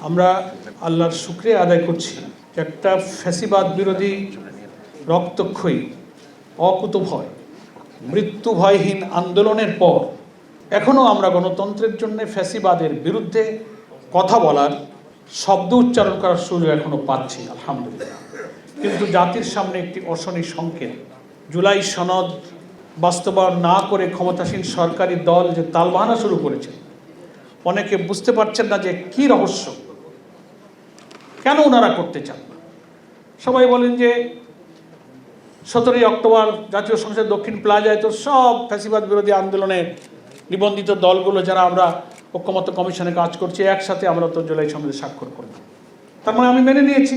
আমরা আল্লাহর শুকরিয়া আদায় করছি একটা ফ্যাসিবাদ বিরোধী রক্তক্ষয়ী অকুতভয় মৃত্যু ভয়হীন আন্দোলনের পর এখনও আমরা গণতন্ত্রের জন্য ফ্যাসিবাদের বিরুদ্ধে কথা বলার শব্দ উচ্চারণ করার সুযোগ এখনও পাচ্ছি আলহামদুলিল্লাহ। কিন্তু জাতির সামনে একটি অশনি সংকেত, জুলাই সনদ বাস্তবায়ন না করে ক্ষমতাসীন সরকারি দল যে তালবাহানা শুরু করেছে, অনেকে বুঝতে পারছেন না যে কি রহস্য, কেন ওনারা করতে চান না। সবাই বলেন যে 17ই অক্টোবর জাতীয় সংসদ দক্ষিণ প্লাজায় তো সব ফ্যাসিবাদ বিরোধী আন্দোলনে নিবন্ধিত দলগুলো যারা আমরা ঐক্যমত্য কমিশনে কাজ করছি একসাথে আমরা তো জুলাই সনদে স্বাক্ষর করব। তার মানে আমি মেনে নিয়েছি।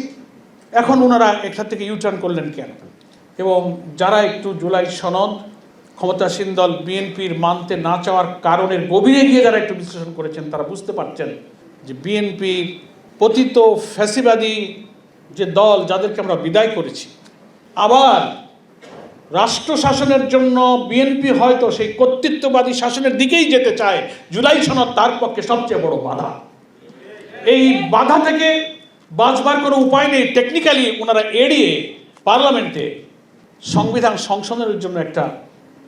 এখন ওনারা এখান থেকে ইউটার্ন করলেন কেন? এবং যারা একটু জুলাই সনদ ক্ষমতাসীন দল বিএনপির মানতে না চাওয়ার কারণের গভীরে গিয়ে যারা একটু বিশ্লেষণ করেছেন তারা বুঝতে পারছেন যে বিএনপির পতিত ফ্যাসিবাদী যে দল যাদেরকে আমরা বিদায় করেছি, আবার রাষ্ট্র শাসনের জন্য বিএনপি হয়তো সেই কর্তৃত্ববাদী শাসনের দিকেই যেতে চায়। জুলাই সনদ তার পক্ষে সবচেয়ে বড় বাধা। এই বাধা থেকে বাঁচবার কোনো উপায় নেই। টেকনিক্যালি ওনারা এড়িয়ে পার্লামেন্টে সংবিধান সংশোধনের জন্য একটা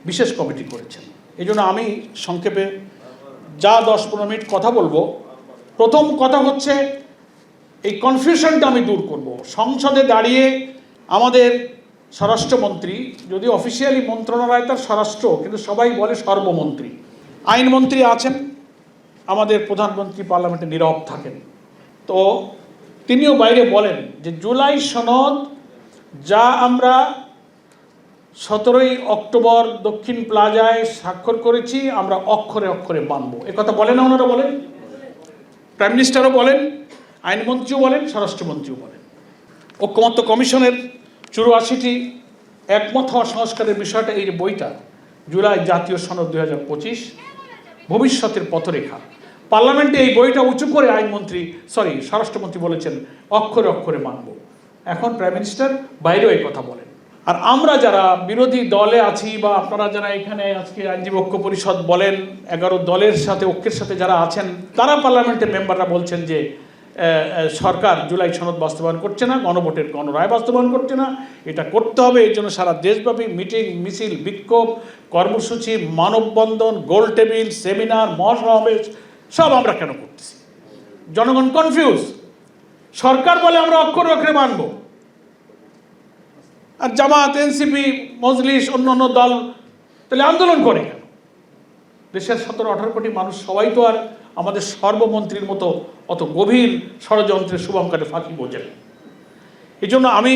বিশেষ কমিটি করেছেন। এই জন্য আমি সংক্ষেপে যা 10-15 মিনিট কথা বলবো, প্রথম কথা হচ্ছে এই কনফিউশনটা আমি দূর করব। সংসদে দাঁড়িয়ে আমাদের স্বরাষ্ট্রমন্ত্রী, যদি অফিসিয়ালি মন্ত্রণালয় তার স্বরাষ্ট্র, কিন্তু সবাই বলে সর্বমন্ত্রী, আইনমন্ত্রী আছেন, আমাদের প্রধানমন্ত্রী পার্লামেন্টে নীরব থাকেন। তো তিনিও বাইরে বলেন যে জুলাই সনদ যা আমরা 17ই অক্টোবর দক্ষিণ প্লাজায় স্বাক্ষর করেছি আমরা অক্ষরে অক্ষরে মানব। এ কথা বলেন না ওনারা? বলেন, প্রাইম মিনিস্টারও বলেন, আইনমন্ত্রীও বলেন, স্বরাষ্ট্রমন্ত্রীও বলেন। ঐক্যমত্য কমিশনের 84টি একমত হওয়া সংস্কারের বিষয়টা, এই যে বইটা জুলাই জাতীয় সনদ 2025 ভবিষ্যতের পথরেখা, পার্লামেন্টে এই বইটা উঁচু করে স্বরাষ্ট্রমন্ত্রী বলেছেন অক্ষরে অক্ষরে মানব। এখন প্রাইম মিনিস্টার বাইরেও এই কথা বলেন। আর আমরা যারা বিরোধী দলে আছি বা আপনারা যারা এখানে আজকে আইনজীবী ঐক্য পরিষদ বলেন 11 দলের সাথে ঐক্যের সাথে যারা আছেন, তারা পার্লামেন্টের মেম্বাররা বলছেন যে সরকার জুলাই সনদ বাস্তবায়ন করছে না, গণভোটের গণরায় বাস্তবায়ন করছে না, এটা করতে হবে। এই জন্য সারা দেশব্যাপী মিটিং, মিছিল, বিক্ষোভ, কর্মসূচি, মানববন্ধন, গোল টেবিল, সেমিনার, মহাসমাবেশ সব আমরা কেন করতেছি? জনগণ কনফিউজ। সরকার বলে আমরা অক্ষরে অক্ষরে মানব, আর জামাত, এনসিপি, মজলিস, অন্য দল তাহলে আন্দোলন করে কেন? দেশের 17-18 কোটি মানুষ সবাই তো আর আমাদের সর্বমন্ত্রীর মতো অত গভীর ষড়যন্ত্রের শুভঙ্করে ফাঁকি বোঝেন। এই জন্য আমি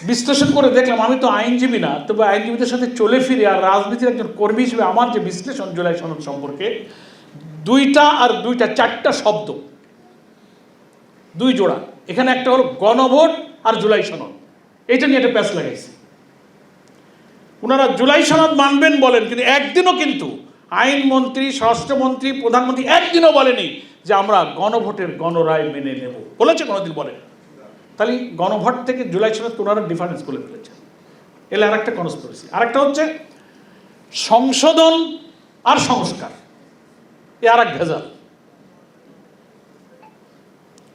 বিশ্লেষণ করে দেখলাম, আমি তো আইনজীবী না, তবে আইনজীবীদের সাথে চলে ফিরে আর রাজনীতির একজন কর্মী হিসেবে আমার যে বিশ্লেষণ জুলাই সনদ সম্পর্কে, 2টা আর 2টা 4টা শব্দ, 2 জোড়া। এখানে একটা হলো গণভোট আর জুলাই সনদ, এইটা নিয়ে একটা প্যাচ লাগাইছে। ওনারা জুলাই সনদ মানবেন বলেন, কিন্তু একদিনও কিন্তু আইনমন্ত্রী, স্বরাষ্ট্রমন্ত্রী, প্রধানমন্ত্রী একদিনও বলেনি যে আমরা গণভোটের গণরায় মেনে নেব। বলেছে কোনোদিন? বলেন। তাহলে গণভোট থেকে জুলাই সনদ ওনারা ডিফারেন্স করে ফেলেছেন। এলে আর একটা কনস্পিরেসি। আরেকটা হচ্ছে সংশোধন আর সংস্কার, এ আর এক ভেজাল।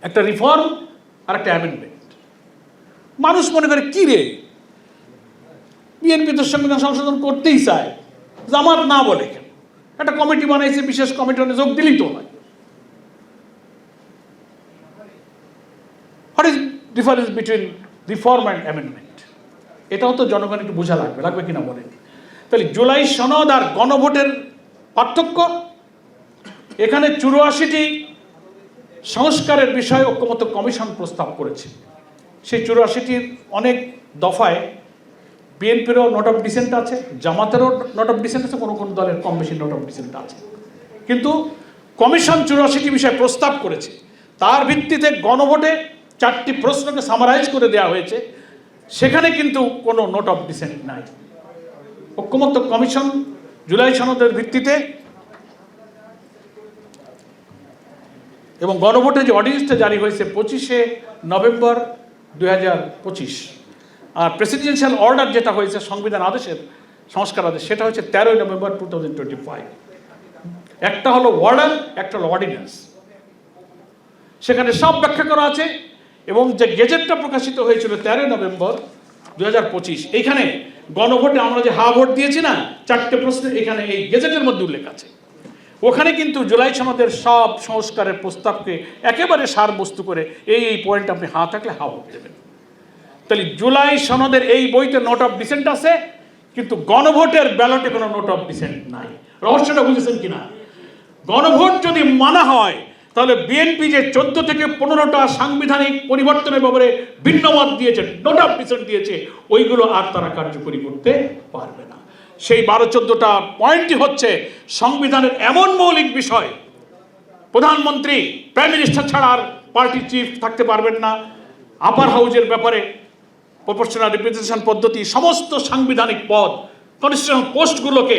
একটা রিফর্ম আর একটা অ্যামেন্ডমেন্ট। মানুষ মনে করে কি রে, বিএনপি তো সংবিধান সংশোধন করতেই চায়, জামাত না বলে কেন? একটা কমিটি বানাইছে, বিশেষ কমিটি যোগ দিলেই তো হয়। What is difference between reform and amendment? এটাও তো জনগণ একটু বোঝা লাগবে কিনা বলেন। তাহলে জুলাই সনদ আর গণভোটের পার্থক্য, এখানে 84টি সংস্কারের বিষয়ে ঐক্যমত্য কমিশন প্রস্তাব করেছে। সেই 84টির অনেক দফায় বিএনপিরও নোট অফ ডিসেন্ট আছে, জামাতেরও নোট অফ ডিসেন্ট আছে, কোনো কোনো দলের কম বেশি নোট অফ ডিসেন্ট আছে। কিন্তু কমিশন 84টি বিষয় প্রস্তাব করেছে, তার ভিত্তিতে গণভোটে 4টি প্রশ্নকে সামারাইজ করে দেওয়া হয়েছে, সেখানে কিন্তু কোনো নোট অফ ডিসেন্ট নাই। ঐক্যমত্য কমিশন জুলাই সনদের ভিত্তিতে এবং গণভোটে যে অর্ডিন্যান্সটা জারি হয়েছে 25শে নভেম্বর 2025, আর প্রেসিডেন্সিয়াল অর্ডার যেটা হয়েছে সংবিধান আদেশের সংস্কার আদেশ, সেটা হচ্ছে 13ই নভেম্বর 2025। একটা হলো অর্ডার, একটা হলো অর্ডিন্যান্স। সেখানে সব ব্যাখ্যা করা আছে। এবং যে গেজেটটা প্রকাশিত হয়েছিল 13 নভেম্বর 2025, এইখানে গণভোটে আমরা যে হা ভোট দিয়েছি না 4টে প্রশ্ন, এখানে এই গেজেটের মধ্যে উল্লেখ আছে। ওখানে কিন্তু জুলাই সনদের সব সংস্কারের প্রস্তাবকে একেবারে সারবস্তু করে এই পয়েন্ট আপনি হা থাকলে হা ভোট দেবেন। তাহলে জুলাই সনদের এই বইতে নোট অফ ডিসেন্ট আছে, কিন্তু গণভোটের ব্যালটে কোনো নোট অফ ডিসেন্ট নাই। রহস্যটা বুঝেছেন কিনা? গণভোট যদি মানা হয় তাহলে বিএনপি যে 14 থেকে 15টা সাংবিধানিক পরিবর্তনের ব্যাপারে ভিন্ন মত দিয়েছে, নোট অফ ডিসেন্ট দিয়েছে, ওইগুলো আর তারা কার্যকরী করতে পারবে না। সেই 12-14টা পয়েন্টই হচ্ছে সংবিধানের এমন মৌলিক বিষয়, প্রধানমন্ত্রী প্রাইম মিনিস্টার ছাড়া আর পার্টি চিফ থাকতে পারবেন না, আপার হাউজের ব্যাপারে প্রপোর্শনাল রিপ্রেজেন্টেশন পদ্ধতি, সমস্ত সাংবিধানিক পদ কনস্টিটিউশনাল পোস্টগুলোকে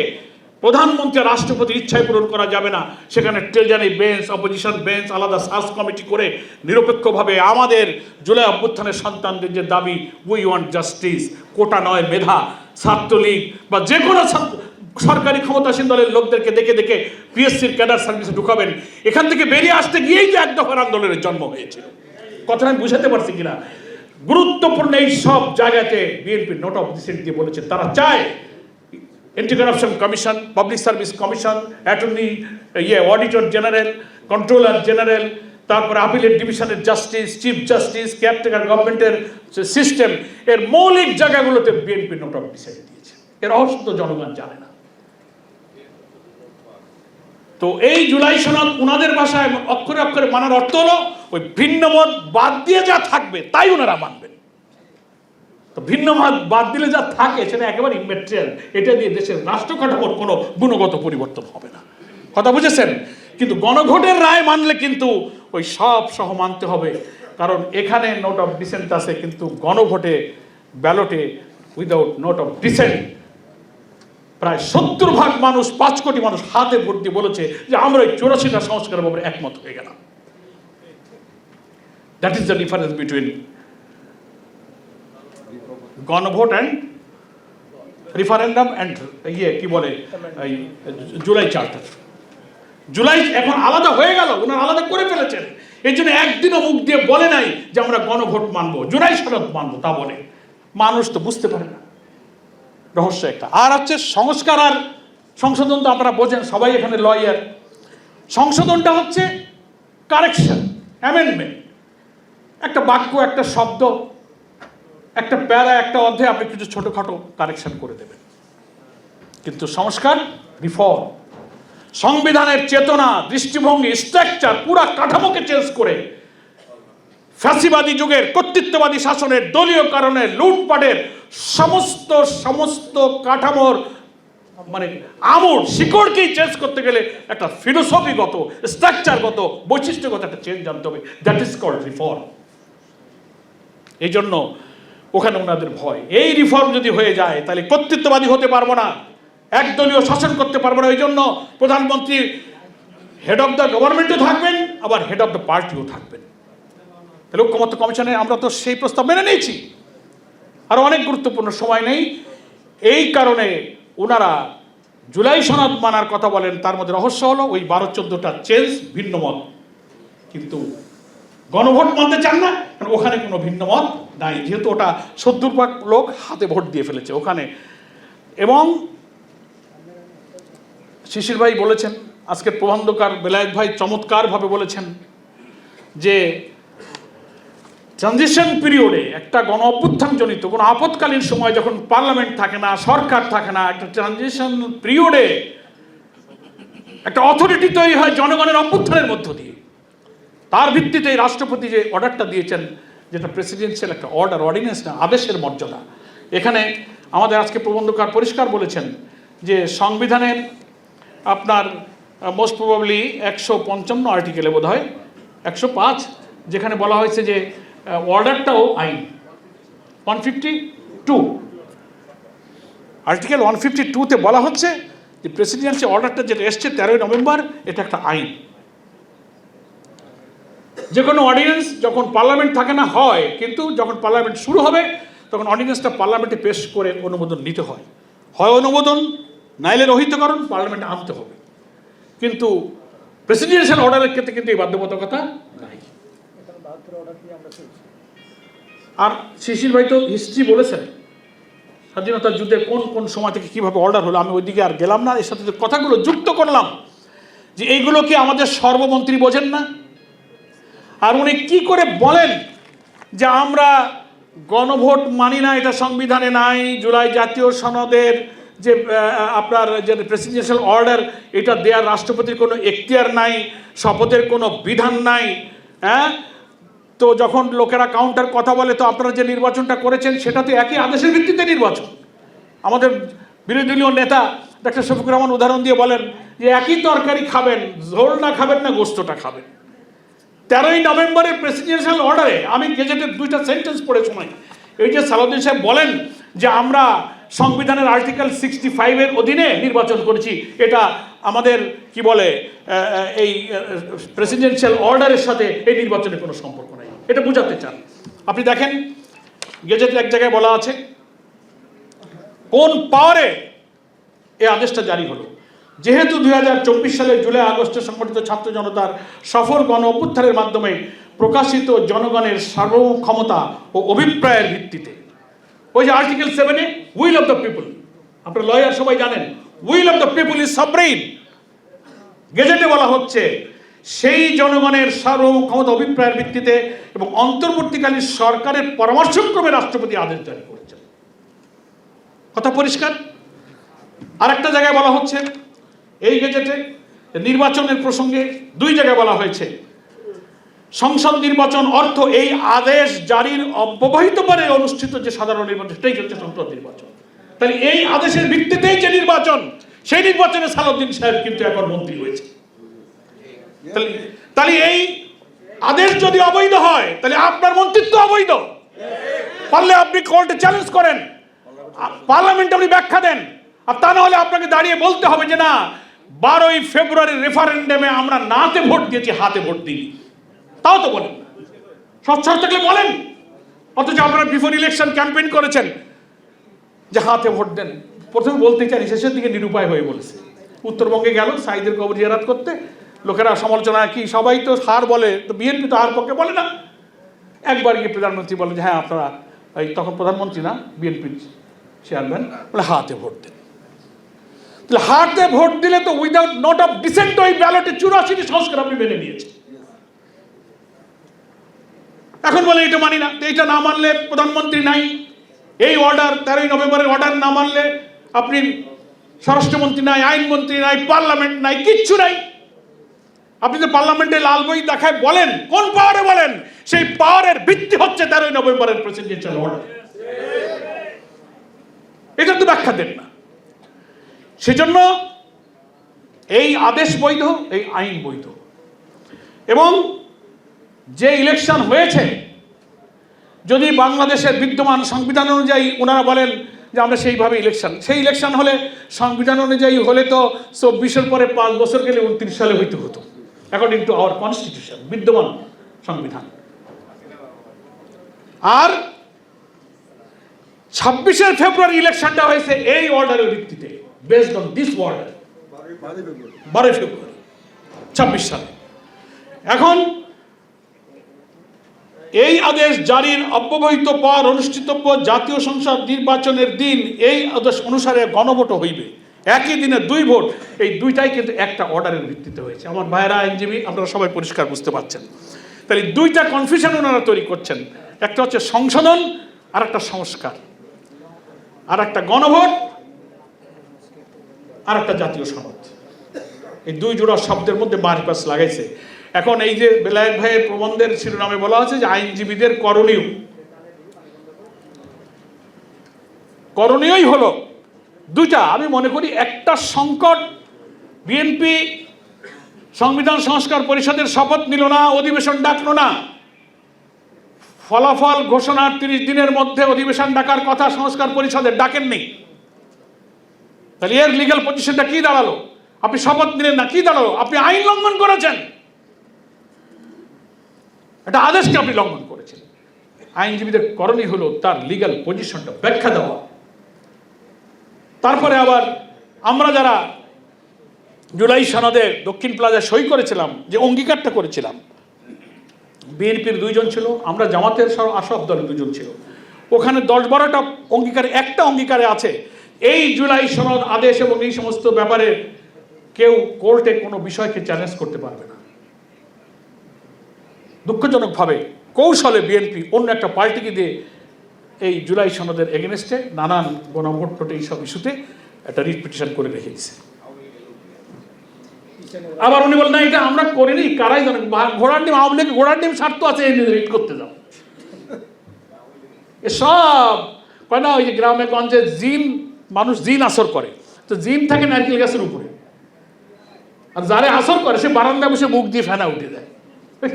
প্রধানমন্ত্রী রাষ্ট্রপতির ইচ্ছায় পূরণ করা যাবে না। সেখানে ট্রেজারি বেঞ্চ, অপোজিশন বেঞ্চ, আলাদা সার্চ কমিটি করে নিরপেক্ষভাবে আমাদের জুলাই অভ্যুত্থানের সন্তানদের যে দাবি, উই ওয়ান্ট জাস্টিস, কোটা নয় মেধা, ছাত্রলীগ বা যে কোনো সরকারি ক্ষমতাসীন দলের লোকদেরকে দেখে দেখে পিএসসির ক্যাডার সার্ভিসে ঢুকাবেন। এখান থেকে বেরিয়ে আসতে গিয়েই তো এক দফার আন্দোলনের জন্ম হয়েছিল। কথাটা আমি বুঝাতে পারছি কিনা? গুরুত্বপূর্ণ এই সব জায়গাতে বিএনপি নোট অফ ডিসেন্ট দিয়ে বলেছে তারা চায় anti corruption commission, public service commission, attorney auditor general, controller general, তারপরে আপিলের ডিভিশনের জাস্টিস, চিফ জাস্টিস, কেয়ারটেকার গভর্নমেন্টের সিস্টেম, এর মৌলিক জায়গাগুলোতে বিএনপি নোট অফ ডিসেন্ট দিয়েছে। এর রহস্য তো জনগণ জানে না। তো এই জুলাই সনদ ওনাদের ভাষায় অক্ষরে অক্ষরে মানার অর্থ হলো ওই ভিন্ন মত বাদ দিয়ে যা থাকবে তাই ওনারা মানবেন। তো ভিন্ন মত বাদ দিলে যা থাকে সেটা একেবারে ইমেটেরিয়াল, এটা দিয়ে দেশের রাষ্ট্র কাঠামোর কোনো গুণগত পরিবর্তন হবে না। কথা বুঝেছেন? কিন্তু গণভোটের রায় মানলে কিন্তু ওই সব সহ মানতে হবে, কারণ এখানে নোট অফ ডিসেন্ট আছে, কিন্তু গণভোটে ব্যালটে উইদাউট নোট অফ ডিসেন্ট প্রায় 70% মানুষ, 5 কোটি মানুষ হাতে ভোট দিয়ে বলেছে যে আমরা এই 84টা সংস্কারের ব্যাপারে একমত হয়ে গেলাম। That is the difference between গণভোট অ্যান্ড রিফারেন্ডাম অ্যান্ড কি বলে এই জুলাই চার্টার। জুলাই এখন আলাদা হয়ে গেল, ওনারা আলাদা করে ফেলেছেন। এই জন্য একদিনও মুখ দিয়ে বলে নাই যে আমরা গণভোট মানবো, জুলাই সনদ মানবো, তা বলে মানুষ তো বুঝতে পারে না। রহস্য একটা। আর হচ্ছে সংস্কার আর সংশোধন, তো আপনারা বোঝেন, সবাই এখানে লয়ার। সংশোধনটা হচ্ছে কারেকশন, অ্যামেন্ডমেন্ট, একটা বাক্য, একটা শব্দ, একটা প্যারা, একটা অধ্যায় আপনি কিছু ছোটোখাটো কারেকশন করে দেবেন। কিন্তু সংস্কার, রিফর্ম, সংবিধানের চেতনা, দৃষ্টিভঙ্গি, স্ট্রাকচার, পুরা কাঠামোকে চেঞ্জ করে ফ্যাসিবাদী যুগের কর্তৃত্ববাদী শাসনের, দলীয় কারণে লুটপাটের সমস্ত কাঠামোর মানে আমূল শিকড়কেই চেঞ্জ করতে গেলে একটা ফিলোসফিগত, স্ট্রাকচারগত, বৈশিষ্ট্যগত একটা চেঞ্জ আনতে হবে। That is called reform. এই জন্য ওখানে ওনাদের ভয়, এই রিফর্ম যদি হয়ে যায় তাহলে কর্তৃত্ববাদী হতে পারবো না, একদলীয় শাসন করতে পারবো না। ওই জন্য প্রধানমন্ত্রী হেড অফ দ্য গভর্নমেন্টও থাকবেন, আবার হেড অফ দ্য পার্টিও থাকবেন। তাহলে ঐক্যমত্য কমিশনে আমরা তো সেই প্রস্তাব মেনে নিয়েছি। আরও অনেক গুরুত্বপূর্ণ, সময় নেই, এই কারণে ওনারা জুলাই সনদ মানার কথা বলেন। তার মধ্যে রহস্য হলো ওই 12-14টা চেঞ্জ, ভিন্ন মত, কিন্তু গণভোট মানতে চান না, কারণ ওখানে কোনো ভিন্ন মত নাই, যেহেতু ওটা 70% লোক হাতে ভোট দিয়ে ফেলেছে ওখানে। এবং শিশির ভাই বলেছেন, আজকে প্রবন্ধকার বেলায়েত ভাই চমৎকারভাবে বলেছেন যে ট্রানজিশন পিরিয়ডে, একটা গণ অভ্যুত্থানজনিত কোনো আপৎকালীন সময় যখন পার্লামেন্ট থাকে না, সরকার থাকে না, একটা ট্রানজিশন পিরিয়ডে একটা অথরিটি তৈরি হয় জনগণের অভ্যুত্থানের মধ্য দিয়ে। তার ভিত্তিতে রাষ্ট্রপতি যে অর্ডারটা দিয়েছেন, যেটা প্রেসিডেন্সিয়াল একটা অর্ডার, অর্ডিন্যান্স না, আদেশের মর্যাদা। এখানে আমাদের আজকে প্রবন্ধকার পরিষ্কার বলেছেন যে সংবিধানের আপনার মোস্ট প্রবাবলি 155 আর্টিকেলে বোধ হয় 105, যেখানে বলা হয়েছে যে অর্ডারটাও আইন। 152 আর্টিকেল 152-তে বলা হচ্ছে যে প্রেসিডেন্সি অর্ডারটা যেটা এসছে 13 নভেম্বর, এটা একটা আইন। যে কোনো অর্ডিন্যান্স যখন পার্লামেন্ট থাকে না হয়, কিন্তু যখন পার্লামেন্ট শুরু হবে তখন অর্ডিন্যান্সটা পার্লামেন্টে পেশ করে অনুমোদন নিতে হয়, হয় অনুমোদন নাইলে রহিতকরণ পার্লামেন্টে আনতে হবে। কিন্তু প্রেসিডেন্সিয়াল অর্ডারের ক্ষেত্রে কিন্তু এই বাধ্যবাধকতা নাই। আর শিশির ভাই তো হিস্ট্রি বলেছেন স্বাধীনতার যুদ্ধে কোন কোন সময় থেকে কীভাবে অর্ডার হলো, আমি ওইদিকে আর গেলাম না। এর সাথে যে কথাগুলো যুক্ত করলাম যে এইগুলো কি আমাদের সর্বমন্ত্রী বোঝেন না? আর উনি কি করে বলেন যে আমরা গণভোট মানি না, এটা সংবিধানে নাই, জুলাই জাতীয় সনদের যে আপনার যে প্রেসিডেন্সিয়াল অর্ডার এটা দেওয়ার রাষ্ট্রপতির কোনো এখতিয়ার নাই, শপথের কোনো বিধান নাই। হ্যাঁ, তো যখন লোকেরা কাউন্টার কথা বলে তো আপনারা যে নির্বাচনটা করেছেন সেটা তো একই আদেশের ভিত্তিতে নির্বাচন। আমাদের বিরোধী দলীয় নেতা ডক্টর শফিকুর রহমান উদাহরণ দিয়ে বলেন যে একই তরকারি খাবেন, ঝোল না খাবেন না গোস্তটা খাবেন। 13ই নভেম্বরের প্রেসিডেন্সিয়াল অর্ডারে আমি গেজেটের 2টা সেন্টেন্স পড়ে শোনাই। এই যে সালাউদ্দিন সাহেব বলেন যে আমরা সংবিধানের আর্টিকেল 65-এর অধীনে নির্বাচন করেছি, এটা আমাদের কি বলে এই প্রেসিডেন্সিয়াল অর্ডারের সাথে এই নির্বাচনের কোনো সম্পর্ক নেই, এটা বোঝাতে চান। আপনি দেখেন গেজেটের এক জায়গায় বলা আছে কোন পাওয়ারে এই আদেশটা জারি হলো। যেহেতু 2024 সালের জুলাই আগস্টে সংগঠিত ছাত্র জনতার সফল গণ অভ্যুত্থানের মাধ্যমে প্রকাশিত জনগণের সার্বভৌম ক্ষমতা ও অভিপ্রায়ের ভিত্তিতে, ওই যে আর্টিকেল 7-এ উইল অফ দ্য পিপল, আপনার লয়ার সবাই জানেন will of the people is sovereign. গেজেটে বলা হচ্ছে সেই জনগণের সার্বভৌম ক্ষমতা অভিপ্রায়ের ভিত্তিতে এবং অন্তর্বর্তীকালীন সরকারের পরামর্শক্রমে রাষ্ট্রপতি আদেশ জারি করেছেন। কথা পরিষ্কার। আরেকটা জায়গায় বলা হচ্ছে এই গেজেটে নির্বাচনের প্রসঙ্গে 2 জায়গায় বলা হয়েছে সংসদ নির্বাচন অর্থ এই আদেশ জারির অব্যবহিত পরে অনুষ্ঠিত যে সাধারণ নির্বাচন সেটাই হচ্ছে সংসদ নির্বাচন। তাহলে এই আদেশের ভিত্তিতেই যে নির্বাচন, সেই নির্বাচনে সালাউদ্দিন সাহেব কিন্তু এখন মন্ত্রী হয়েছে। তাহলে এই আদেশ যদি অবৈধ হয় তাহলে আপনার মন্ত্রিত্ব অবৈধ। পারলে আপনি কোর্টে চ্যালেঞ্জ করেন, পার্লামেন্টে আপনি ব্যাখ্যা দেন। আর তা না হলে আপনাকে দাঁড়িয়ে বলতে হবে যে না 12ই ফেব্রুয়ারি রেফারেন্ডামে আমরা নাতে ভোট দিয়েছি, হাতে ভোট দিই। তাও তো বলেন, স্বচ্ছ থাকলে বলেন। অথচ আপনারা বিফোর ইলেকশন ক্যাম্পেইন করেছেন যে হাতে ভোট দেন। প্রথমে বলতে চাই, শেষের দিকে নিরুপায় হয়ে বলেছে। উত্তরবঙ্গে গেল সাইদের কবর জিয়ারত করতে, লোকেরা সমালোচনা কি সবাই তো হার বলে, তো বিএনপি তো হার পক্ষে বলে না। একবার গিয়ে প্রধানমন্ত্রী বলে যে হ্যাঁ আপনারা, এই তখন প্রধানমন্ত্রী না বিএনপির চেয়ারম্যান, বলে হাতে ভোট দেন। তাহলে হাতে ভোট দিলে তো উইদাউট নোট অফ ডিসেন্ট ওই ব্যালটে 84টি সংস্কার আপনি মেনে নিয়েছেন। এখন বলে এটা মানি না, এইটা না মানলে প্রধানমন্ত্রী নাই, এই অর্ডার 13ই নভেম্বরের অর্ডার না মানলে আপনি স্বরাষ্ট্রমন্ত্রী নাই, আইনমন্ত্রী নাই, পার্লামেন্ট নাই, কিচ্ছু নাই। আপনি যে পার্লামেন্টে লাল বই দেখায় বলেন, কোন পাওয়ারে বলেন? সেই পাওয়ারের ভিত্তি হচ্ছে 13ই নভেম্বরের প্রেসিডেন্সিয়াল অর্ডার। এটা তো ব্যাখ্যা দেন না। সেজন্য এই আদেশ বৈধ, এই আইন বৈধ। এবং যে ইলেকশন হয়েছে, যদি বাংলাদেশের বিদ্যমান সংবিধান অনুযায়ী ওনারা বলেন যে আমরা সেইভাবে ইলেকশন, সেই ইলেকশন হলে সংবিধান অনুযায়ী হলে তো 24-এর পরে 5 বছর গেলে 29 সালে হইতে হতো, অ্যাকর্ডিং টু আওয়ার কনস্টিটিউশন, বিদ্যমান সংবিধান। আর 26 ফেব্রুয়ারি ইলেকশনটা হয়েছে এই অর্ডারের ভিত্তিতে, বেসড অন দিস অর্ডার, 12 ফেব্রুয়ারি 26 সালে। এখন এই আদেশ জারির অব্যবহিত পর অনুষ্ঠিতব্য জাতীয় সংসদ নির্বাচনের দিন এই আদেশ অনুসারে গণভোট হইবে। একই দিনে 2 ভোট, এই 2টাই কিন্তু একটা অর্ডারের ভিত্তিতে হয়েছে। আমার ভাইয়েরা আইনজীবী, আপনারা সবাই পরিষ্কার বুঝতে পারছেন। তাহলে 2টা কনফিউশন ওনারা তৈরি করছেন, একটা হচ্ছে সংশোধন আর একটা সংস্কার, আর একটা গণভোট আর একটা জাতীয় সনদ। এই 2 জোড়া শব্দের মধ্যে মারপ্যাচ লাগাইছে। এখন এই যে বেলায়েত ভাইয়ের প্রবন্ধের শিরোনামে বলা আছে যে আইনজীবীদের করণীয়ই হলো 2টা। আমি মনে করি একটা সংকট, বিএনপি সংবিধান সংস্কার পরিষদের শপথ নিল না, অধিবেশন ডাকলো না, ফলাফল ঘোষণার 30 দিনের মধ্যে অধিবেশন ডাকার কথা সংস্কার পরিষদের, ডাকেননি। তাহলে এর লিগ্যাল পজিশনটা কি দাঁড়ালো? আপনি শপথ নিলেন না, কি দাঁড়ালো? আপনি আইন লঙ্ঘন করেছেন, একটা আদেশকে আপনি লঙ্ঘন করেছেন। আইনজীবীদের করণীয় হলো তার লিগ্যাল পজিশনটা ব্যাখ্যা দেওয়া। তারপরে আবার আমরা যারা জুলাই সনদে দক্ষিণ প্লাজায় সই করেছিলাম, যে অঙ্গীকারটা করেছিলাম, বিএনপির 2 জন ছিল, আমরা জামাতের সব দলের 2 জন ছিল। ওখানে 10-12টা অঙ্গীকারে, একটা অঙ্গীকারে আছে এই জুলাই সনদ, আদেশ এবং এই সমস্ত ব্যাপারে কেউ কোর্টে কোনো বিষয়কে চ্যালেঞ্জ করতে পারবে না। দুঃখজনকভাবে কৌশলে বিএনপি অন্য একটা পার্টিকে দিয়ে এই জুলাই সনদের এগেনস্টে নানান গণভোট টোটে এইসব ইস্যুতে একটা রিট পিটিশন করে রেখে দিচ্ছে। আবার উনি বলেন না এটা আমরা করিনি, কারাই জানেন, ঘোড়ার ডিম, আওয়ামী লীগের ঘোড়ার ডিম স্বার্থ আছে এই রিট করতে যাও। এসব কয় না, ওই যে গ্রামে গঞ্জে জিন, মানুষ জিন আসর করে, তো জিন থাকে নারকেল গাছের উপরে, আর যারে আসর করে সে বারান্দায় বসে মুখ দিয়ে ফেনা উঠে দেয়।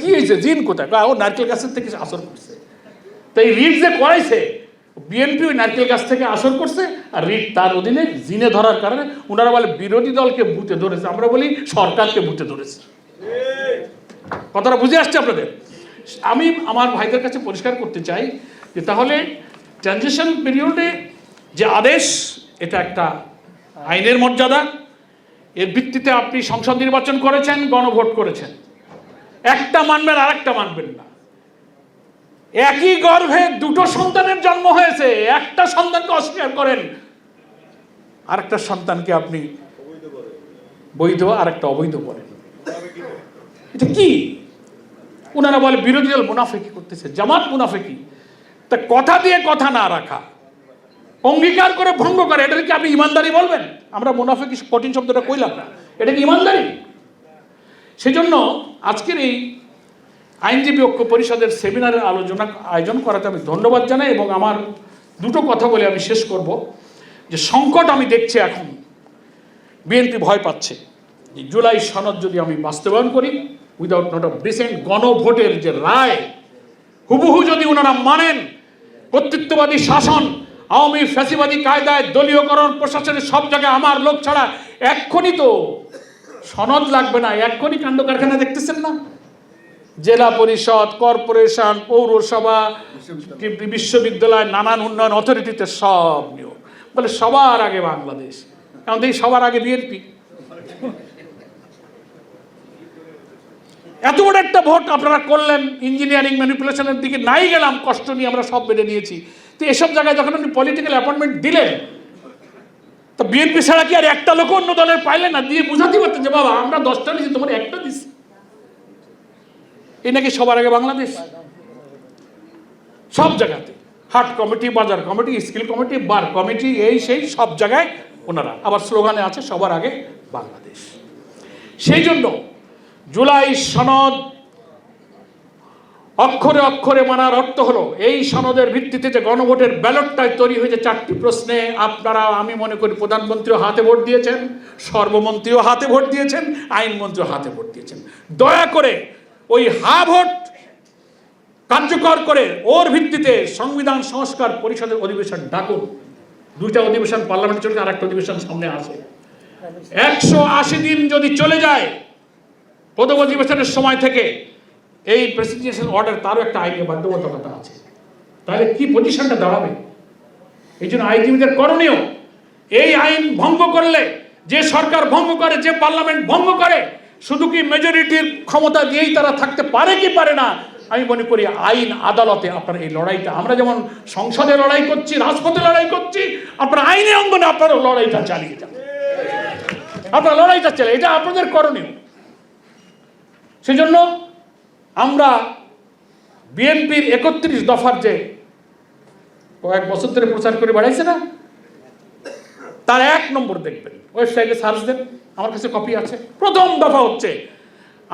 কি হয়েছে, জিন কোথায়? ও নারকেল গাছের থেকে আসর করছে। তো এই রিট যে করাইছে বিএনপি ওই নারকেল গাছ থেকে আসর করছে, আর রিট তার অধীনে জিনে ধরার কারণে ওনারা বলে বিরোধী দলকে ভূতে ধরেছে, আমরা বলি সরকারকে ভূতে ধরেছে। কথাটা বুঝে আসছে আপনাদের? আমি আমার ভাইদের কাছে পরিষ্কার করতে চাই যে তাহলে ট্রানজিশন পিরিয়ডে যে আদেশ, এটা একটা আইনের মর্যাদা, এর ভিত্তিতে আপনি সংসদ নির্বাচন করেছেন, গণভোট করেছেন, একটা মানবেন আর একটা মানবেন না। একই গর্ভে 2টো সন্তানের জন্ম হয়েছে, একটা সন্তানকে অস্বীকার করেন, আরেকটা সন্তানকে আপনি বৈধ আর একটা অবৈধ করেন। এটা কি? ওনারা বলে বিরোধী দল মুনাফিকি করতেছে, জামাত মুনাফিকি। তা কথা দিয়ে কথা না রাখা, অঙ্গীকার করে ভঙ্গ করে, এটা কি আপনি ইমানদারি বলবেন? আমরা মুনাফিকি কঠিন শব্দটা কইলাম না, এটা কি ইমানদারি? সেজন্য আজকের এই আইনজীবী ঐক্য পরিষদের সেমিনারের আয়োজন করাতে আমি ধন্যবাদ জানাই। এবং আমার 2টো কথা বলে আমি শেষ করব যে সংকট আমি দেখছি এখন বিএনপি ভয় পাচ্ছে যে জুলাই সনদ যদি আমি বাস্তবায়ন করি উইদাউট নট অফ ডিসেন্ট, গণভোটের যে রায় হুবহু যদি ওনারা মানেন, কর্তৃত্ববাদী শাসন, আওয়ামী ফ্যাসিবাদী কায়দায় দলীয়করণ, প্রশাসনের সব জায়গায় আমার লোক ছাড়া, এক্ষুনি তো সনদ লাগবে না, এক্ষুনি কাণ্ড কারখানা দেখতেছেন না? জেলা পরিষদ, কর্পোরেশন, পৌরসভা, বিশ্ববিদ্যালয়, নানান উন্নয়ন অথরিটিতে সব নিয়োগ, বলে সবার আগে বাংলাদেশ, কারণ এই সবার আগে বিএনপি। এত বড় একটা ভোট আপনারা করলেন, ইঞ্জিনিয়ারিং ম্যানিপুলেশনের দিকে নাই গেলাম, কষ্ট নিয়ে আমরা সব বেড়ে নিয়েছি। তো এসব জায়গায় যখন আপনি পলিটিক্যাল অ্যাপয়েন্টমেন্ট দিলেন, তো বিএনপি ছাড়া কি আর একটা লোক অন্য দলের পাইলেন না? দিয়ে বুঝাতে পারতেন যে বাবা আমরা 10টা নিয়েছি, তোমার একটা দিচ্ছি। এই নাকি সবার আগে বাংলাদেশ? সব জায়গাতে হাট কমিটি, বাজার কমিটি, স্কিল কমিটি, বার কমিটি, এই সেই সব জায়গায় ওনারা আবার স্লোগানে আছে সবার আগে বাংলাদেশ। সেই জন্য জুলাই সনদ অক্ষরে অক্ষরে মানার অর্থ হলো এই সনদের ভিত্তিতে যে গণভোটের ব্যালটটাই তৈরি হয়েছে 4টি প্রশ্নে। আপনারা, আমি মনে করি প্রধানমন্ত্রীও হাতে ভোট দিয়েছেন, সর্বমন্ত্রীও হাতে ভোট দিয়েছেন, আইনমন্ত্রীও হাতে ভোট দিয়েছেন। দয়া করে ওই হা ভোট কার্যকর করে ওর ভিত্তিতে সংবিধান সংস্কার পরিষদের অধিবেশন ডাকুন। 2টা অধিবেশন পার্লামেন্টে চলে, আর একটা অধিবেশন সামনে আসে। 180 দিন যদি চলে যায় প্রথম অধিবেশনের সময় থেকে, এই প্রেসিডেন্সিয়াল অর্ডার তারও একটা আইনি বাধ্যবাধকতা আছে, তাহলে কি পজিশনটা দাঁড়াবে? এই জন্য আইনজীবীদের করণীয়, এই আইন ভঙ্গ করলে, যে সরকার ভঙ্গ করে, যে পার্লামেন্ট ভঙ্গ করে, শুধু কি মেজরিটির ক্ষমতা দিয়েই তারা থাকতে পারে কি পারে না? আমি মনে করি আইন আদালতে আপনার এই লড়াইটা, আমরা যেমন সংসদে লড়াই করছি, রাজপথে লড়াই করছি, আপনার আইনি অঙ্গনে আপনারা লড়াইটা চালিয়ে যান, আপনারা লড়াইটা চালিয়ে, এটা আপনাদের করণীয়। সেজন্য আমরা বিএনপির 31 দফার যে কয়েক বছর ধরে প্রচার করে বেড়াইছে না, তার 1 নম্বর দেখবেন, ওয়েবসাইটে সার্চ দেন, আমার কাছে কপি আছে। প্রথম দফা হচ্ছে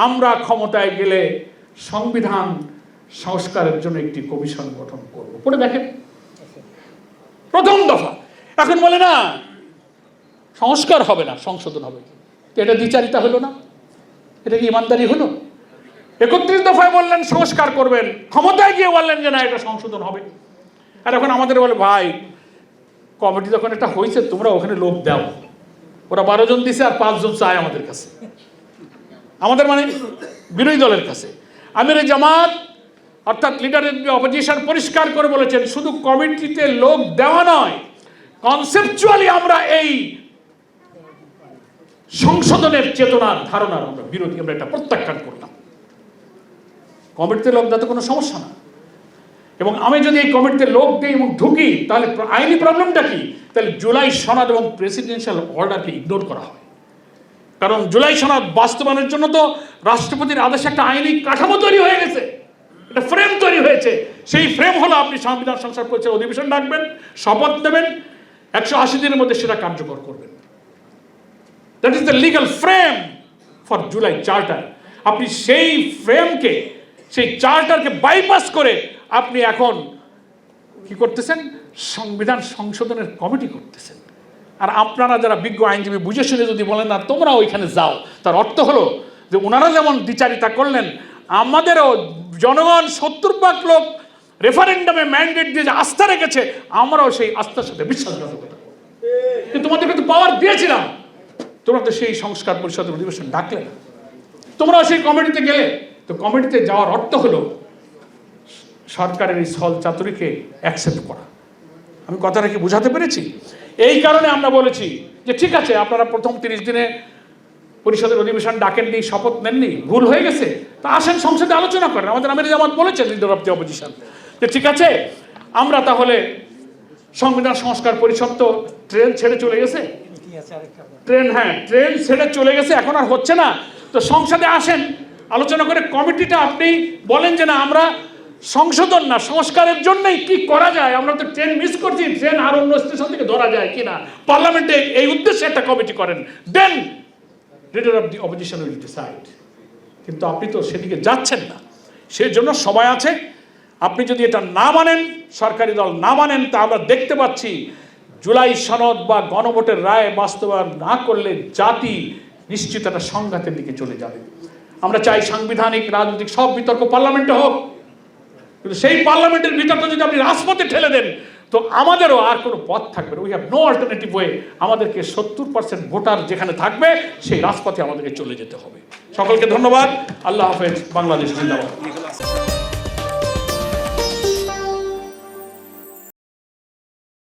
আমরা ক্ষমতায় গেলে সংবিধান সংস্কারের জন্য একটি কমিশন গঠন করব। পড়ে দেখেন, প্রথম দফা। এখন বলে না সংস্কার হবে না, সংশোধন হবে। এটা দ্বিচারিতা হলো না? এটা কি ইমানদারি হলো? 31 দফায় বললেন সংস্কার করবেন, ক্ষমতায় গিয়ে বললেন যে না এটা সংশোধন হবে। আর এখন আমাদের বলে ভাই কমিটি যখন এটা হয়েছে তোমরা ওখানে লোক দাও, ওরা 12 জন দিছে আর 5 জন চায় আমাদের কাছে, আমাদের মানে বিরোধী দলের কাছে। আমির জামাত অর্থাৎ লিডার ইন দি অপোজিশন পরিষ্কার করে বলেছেন শুধু কমিটিতে লোক দেওয়া নয়, কনসেপচুয়ালি আমরা এই সংশোধনের চেতনার ধারণার আমরা বিরোধী, আমরা এটা প্রত্যাখ্যান করলাম। কমিটিতে লোক যাতে কোনো সমস্যা না। এবং আমি যদি এই কমিটিতে লোক দিই এবং ঢুকি তাহলে আইনি প্রবলেমটা কি? তাহলে জুলাই সনদ এবং প্রেসিডেন্সিয়াল অর্ডারকে ইগনোর করা হয়। কারণ জুলাই সনদ বাস্তবায়নের জন্য তো রাষ্ট্রপতির আদেশে একটা আইনি কাঠামো তৈরি হয়ে গেছে, একটা ফ্রেম তৈরি হয়েছে। সেই ফ্রেম হলো আপনি সংবিধান সংস্কার পরিষদের অধিবেশন ডাকবেন, শপথ নেবেন, 180 দিনের মধ্যে সেটা কার্যকর করবেন। That is the legal frame for July charter. আপনি সেই ফ্রেমকে, সেই চার্টারকে বাইপাস করে আপনি এখন কি করতেছেন? সংবিধান সংশোধনের কমিটি করতেছেন। আর আপনারা যারা বিজ্ঞ আইনজীবী বুঝে শুনে যদি বলেন না তোমরা ওইখানে যাও, তার অর্থ হলো যে ওনারা যেমন দ্বিচারিতা করলেন, আমাদেরও জনগণ 70% লোক রেফারেন্ডামে ম্যান্ডেট দিয়ে যে আস্থা রেখেছে, আমরাও সেই আস্থার সাথে বিশ্বাসঘাতকতা করব। কিন্তু তোমাদেরকে তো পাওয়ার দিয়েছিলাম, তোমরা তো সেই সংস্কার পরিষদের অধিবেশন ডাকলে না, তোমরাও সেই কমিটিতে গেলে। তো কমিটিতে যাওয়ার অর্থ হলো সরকারের এই ছল চাতুরিকে অ্যাকসেপ্ট করা। আমি কথাটা কি বুঝাতে পেরেছি? এই কারণে আমরা বলেছি যে ঠিক আছে, আপনারা প্রথম 30 দিনে পরিষদের অধিবেশন ডাকেননি, শপথ নেননি, ভুল হয়ে গেছে, তা আসেন সংসদে আলোচনা করেন। আমাদের আমির জামাত বলেছেন, লিডার অফ দি অপোজিশন, যে ঠিক আছে আমরা তাহলে সংবিধান সংস্কার পরিষদ তো ট্রেন ছেড়ে চলে গেছে, ট্রেন ছেড়ে চলে গেছে, এখন আর হচ্ছে না, তো সংসদে আসেন আলোচনা করে। কমিটিটা আপনি বলেন যে না, আমরা সংশোধন না সংস্কারের জন্যই কি করা যায়, আমরা তো ট্রেন মিস করছি, ট্রেন আর অন্য স্টেশন থেকে ধরা যায় কিনা, পার্লামেন্টে এই উদ্দেশ্যে একটা কমিটি করেন, then leader of the opposition will decide. কিন্তু আপনি তো সেদিকে যাচ্ছেন না, সেই জন্য সময় আছে। আপনি যদি এটা না মানেন, সরকারি দল না মানেন, তা আমরা দেখতে পাচ্ছি জুলাই সনদ বা গণভোটের রায় বাস্তবায়ন না করলে জাতি নিশ্চিত একটা সংঘাতের দিকে চলে যাবে। আমরা চাই সাংবিধানিক রাজনৈতিক সব বিতর্ক পার্লামেন্টে হোক, কিন্তু সেই পার্লামেন্টের বিতর্ক যদি আপনি রাজপথে ঠেলে দেন, তো আমাদেরও আর কোনো পথ থাকবে না। We have no alternative way. আমাদেরকে 70% ভোটার যেখানে থাকবে সেই রাজপথে আমাদেরকে চলে যেতে হবে। সকলকে ধন্যবাদ। আল্লাহ হাফেজ। বাংলাদেশ জিন্দাবাদ।